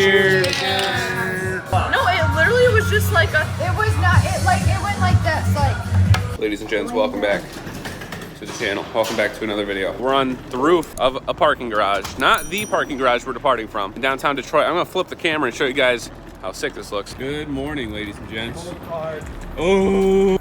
Cheers. No, it literally was just like a. It was not. It went like this. Like. Ladies and gents, welcome back to the channel. Welcome back to another video. We're on the roof of a parking garage. Not the parking garage we're departing from. In downtown Detroit. I'm gonna flip the camera and show you guys how sick this looks. Good morning, ladies and gents. Oh.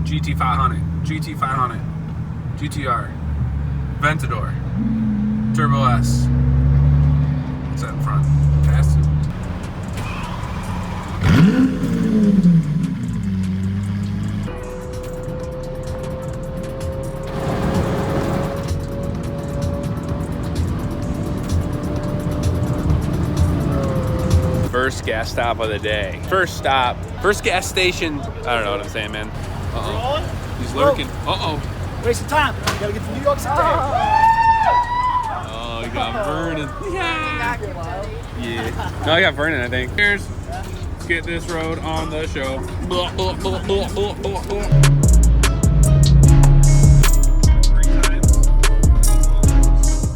GT500, GT500, GTR, Ventador, Turbo S. What's that in front? Fast. First gas stop of the day. First stop, first gas station. I don't know what I'm saying, man. Uh-oh. He's lurking. Uh-oh. Waste of time. You gotta get to New York City. Oh, you got Vernon. Yeah. Yeah. No, I got Vernon, I think. Cheers. Let's get this road on the show.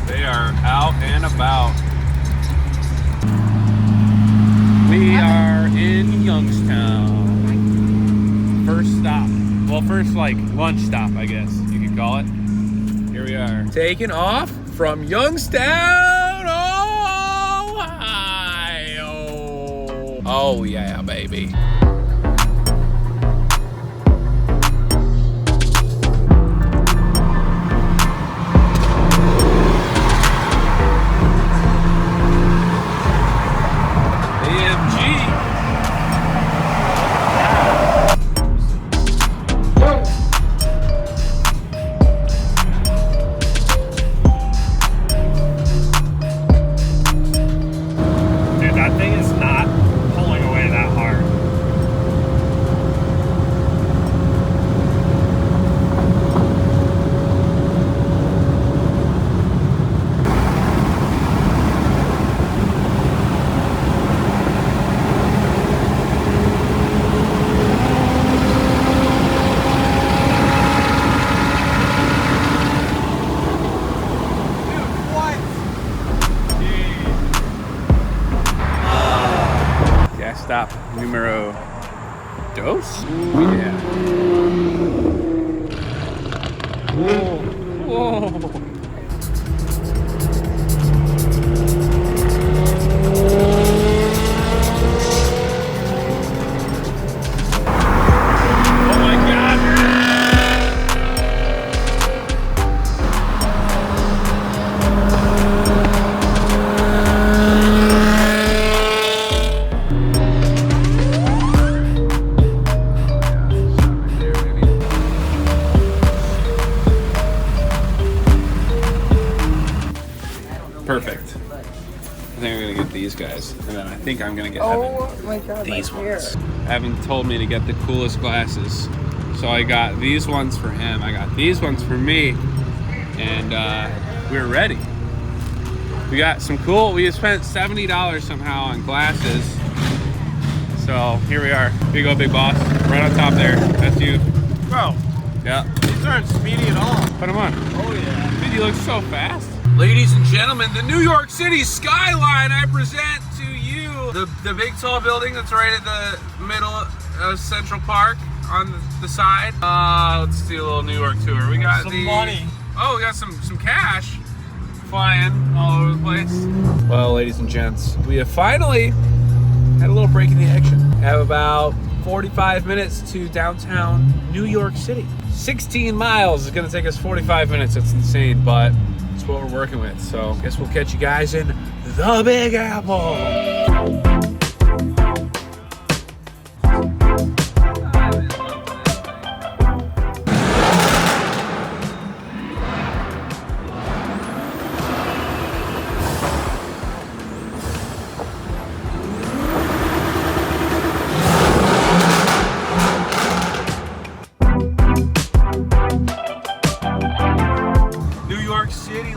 They are out and about. We are in Youngstown. First stop. Well, first, like, lunch stop, I guess you could call it. Here we are. Taking off from Youngstown, Ohio. Oh, yeah, baby. Stop numero dos? Yeah. Whoa. Whoa. think I'm gonna get these guys, and then I think I'm gonna get Oh my god, these my hair. ones. Evan told me to get the coolest glasses, so I got these ones for him. I got these ones for me, and we're ready. We got some cool. We spent $70 somehow on glasses. So here we are. Here you go, big boss. Right on top there. That's you. Bro, Yeah. these aren't speedy at all. Put them on. Oh yeah. Dude, you look so fast. Ladies and gentlemen, the New York City skyline. I present to you the big tall building that's right at the middle of Central Park on the side. Let's do a little New York tour. We got Some money. Oh, we got some cash flying all over the place. Well, ladies and gents, we have finally had a little break in the action. Have about 45 minutes to downtown New York City. 16 miles is gonna take us 45 minutes. It's insane, but it's what we're working with. So I guess we'll catch you guys in the Big Apple.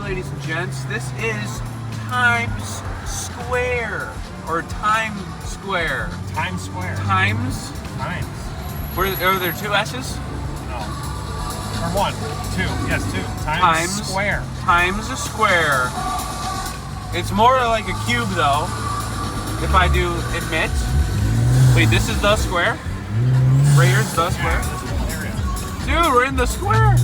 Ladies and gents, this is Times Square, or Time Square. Times Square. Times? Times. Are there two S's? No. Or one. Two. Yes, two. Times Square. Times Square. It's more like a cube though, if I do admit. Wait, this is the square? Right here's the square? Yeah, this whole area. Dude, we're in the square.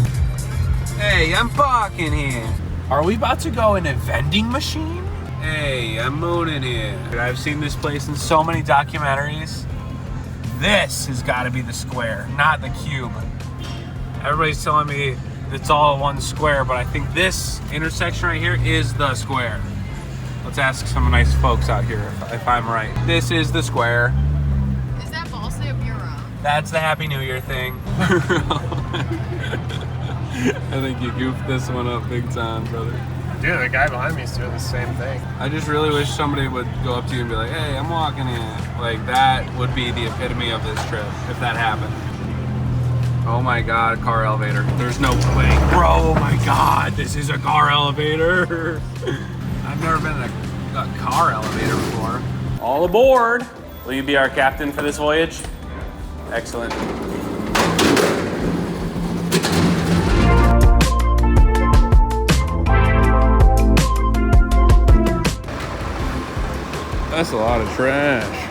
Hey, I'm parking here. Are we about to go in a vending machine? Hey, I'm mooning here. I've seen this place in so many documentaries. This has got to be the square, not the cube. Everybody's telling me it's all one square, but I think this intersection right here is the square. Let's ask some nice folks out here if I'm right. This is the square. Is that mostly a bureau? That's the Happy New Year thing. I think you goofed this one up big time, brother. Dude, the guy behind me is doing the same thing. I just really wish somebody would go up to you and be like, hey, I'm walking in. Like, that would be the epitome of this trip, if that happened. Oh my God, car elevator. There's no way. Bro, oh my God, this is a car elevator. I've never been in a car elevator before. All aboard. Will you be our captain for this voyage? Excellent. That's a lot of trash.